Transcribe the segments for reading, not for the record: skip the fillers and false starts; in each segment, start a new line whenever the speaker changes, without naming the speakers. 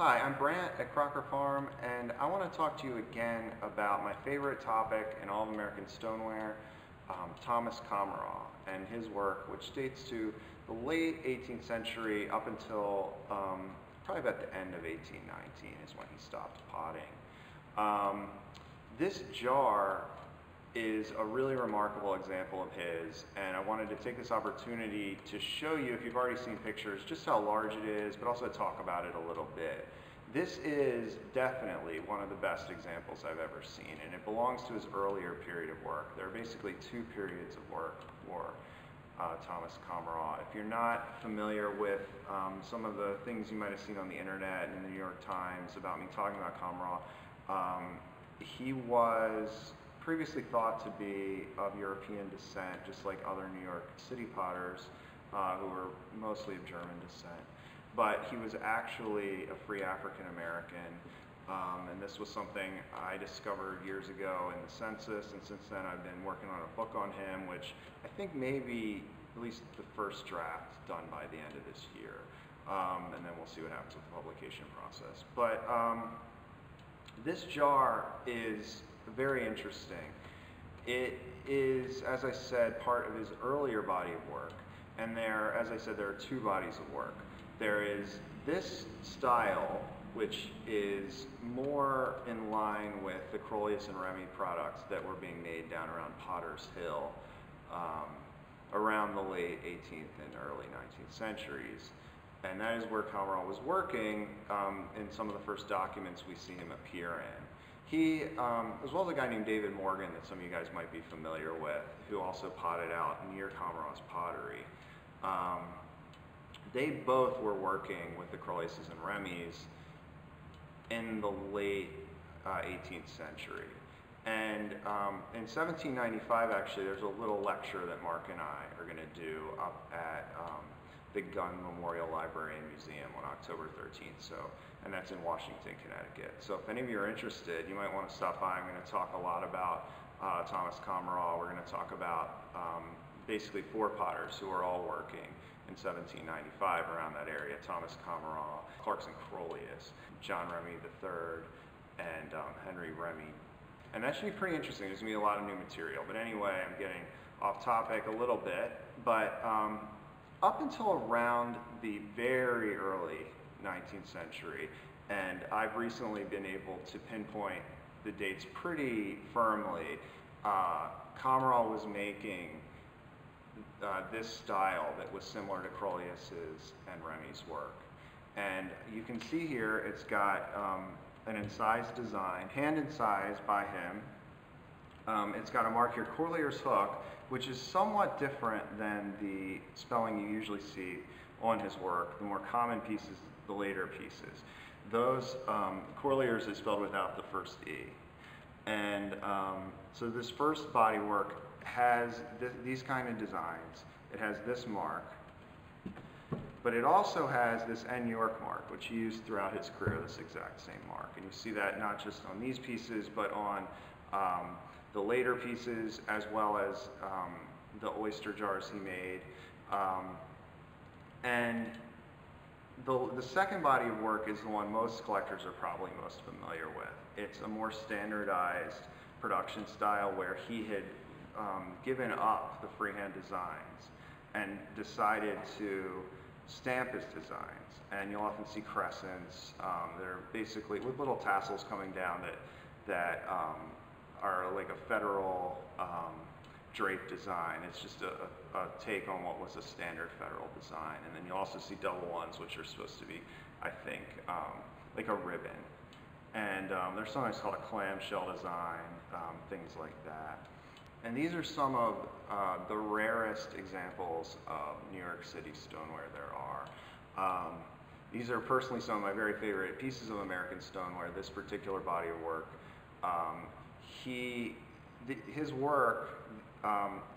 Hi, I'm Brant at Crocker Farm, and I want to talk to you again about my favorite topic in all of American stoneware, Thomas Commeraw, and his work, which dates to the late 18th century up until probably about the end of 1819 is when he stopped potting. This jar is a really remarkable example of his, and I wanted to take this opportunity to show you, if you've already seen pictures, just how large it is, but also talk about it a little bit. This is definitely one of the best examples I've ever seen, and it belongs to his earlier period of work. There are basically two periods of work for Thomas Commeraw. If you're not familiar with some of the things you might have seen on the internet and in the New York Times about me talking about Commeraw, he was previously thought to be of European descent, just like other New York City potters who were mostly of German descent. But he was actually a free African American, and this was something I discovered years ago in the census, and since then I've been working on a book on him, which I think may be at least the first draft done by the end of this year, and then we'll see what happens with the publication process. But this jar is very interesting. It is, as I said, part of his earlier body of work, and there, as I said, there are two bodies of work. There is this style, which is more in line with the Coerlears and Remy products that were being made down around Potter's Hill around the late 18th and early 19th centuries. And that is where Commeraw was working in some of the first documents we see him appear in. He, as well as a guy named David Morgan that some of you guys might be familiar with, who also potted out near Commeraw's pottery. They both were working with the Coerlears and Remys in the late 18th century. And in 1795, actually, there's a little lecture that Mark and I are going to do up at the Gun Memorial Library and Museum on October 13th, and that's in Washington, Connecticut. So if any of you are interested, you might want to stop by. I'm going to talk a lot about Thomas Commeraw. We're going to talk about basically four potters who are all working in 1795 around that area: Thomas Commeraw, Clarkson Coerlears, John Remy III, and Henry Remy. And that should be pretty interesting. There's going to be a lot of new material. But anyway, I'm getting off topic a little bit. But up until around the very early 19th century, and I've recently been able to pinpoint the dates pretty firmly, Commeraw was making this style that was similar to Coerlears's and Remy's work. And you can see here it's got an incised design, hand incised by him. It's got a mark here, Coerlears hook, which is somewhat different than the spelling you usually see on his work. The more common pieces, the later pieces. Those, Coerlears is spelled without the first E. And so this first body work has these kind of designs. It has this mark, but it also has this N York mark, which he used throughout his career, this exact same mark. And you see that not just on these pieces, but on the later pieces, as well as the oyster jars he made. And the second body of work is the one most collectors are probably most familiar with. It's a more standardized production style where he had given up the freehand designs and decided to stamp his designs. And you'll often see crescents. They're basically with little tassels coming down that are like a federal drape design. It's just a take on what was a standard federal design. And then you'll also see double ones, which are supposed to be, I think, like a ribbon. And there's sometimes called a clamshell design, things like that. And these are some of the rarest examples of New York City stoneware there are. These are personally some of my very favorite pieces of American stoneware, this particular body of work. His work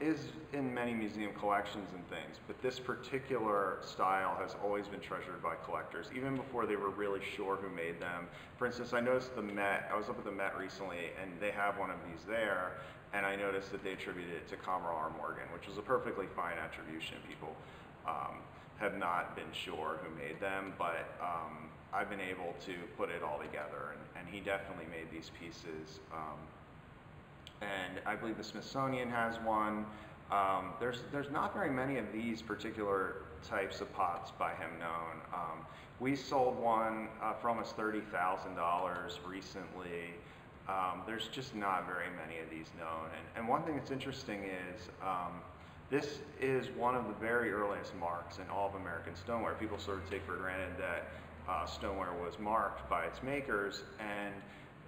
is in many museum collections and things, but this particular style has always been treasured by collectors, even before they were really sure who made them. For instance, I noticed the Met, I was up at the Met recently, and they have one of these there, and I noticed that they attributed it to Commeraw or Morgan, which was a perfectly fine attribution. People have not been sure who made them, but I've been able to put it all together, and he definitely made these pieces. And I believe the Smithsonian has one. There's not very many of these particular types of pots by him known. We sold one for almost $30,000 recently. There's just not very many of these known. And one thing that's interesting is this is one of the very earliest marks in all of American stoneware. People sort of take for granted that stoneware was marked by its makers, and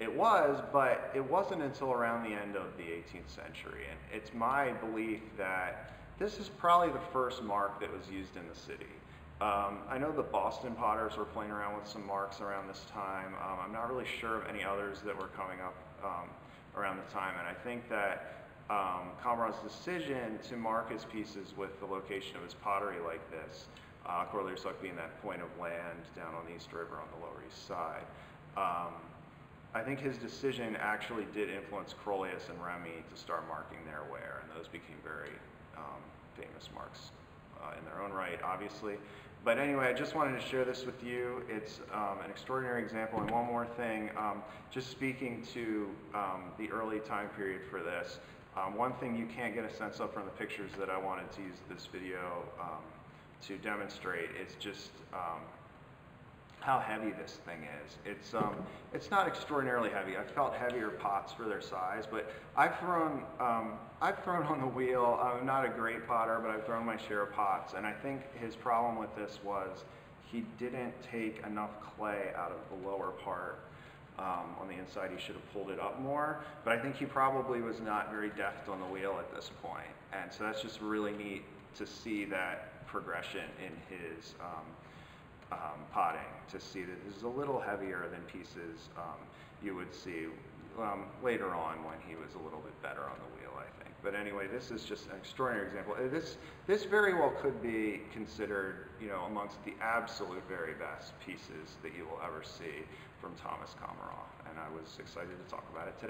it was, but it wasn't until around the end of the 18th century. And it's my belief that this is probably the first mark that was used in the city. I know the Boston potters were playing around with some marks around this time. I'm not really sure of any others that were coming up around the time, and I think that Comraw's decision to mark his pieces with the location of his pottery like this, COERLEARS being that point of land down on the East River on the Lower East Side, I think his decision actually did influence Crolius and Remy to start marking their ware, and those became very famous marks in their own right, obviously. But anyway, I just wanted to share this with you. It's an extraordinary example. And one more thing, just speaking to the early time period for this, one thing you can't get a sense of from the pictures that I wanted to use this video to demonstrate is just how heavy this thing is. It's not extraordinarily heavy. I've felt heavier pots for their size, but I've thrown on the wheel. I'm not a great potter, but I've thrown my share of pots, and I think his problem with this was he didn't take enough clay out of the lower part. On the inside, he should have pulled it up more, but I think he probably was not very deft on the wheel at this point, and so that's just really neat to see that progression in his potting, to see that this is a little heavier than pieces you would see later on when he was a little bit better on the wheel, I think. But anyway, this is just an extraordinary example. This very well could be considered, you know, amongst the absolute very best pieces that you will ever see from Thomas Commeraw, and I was excited to talk about it today.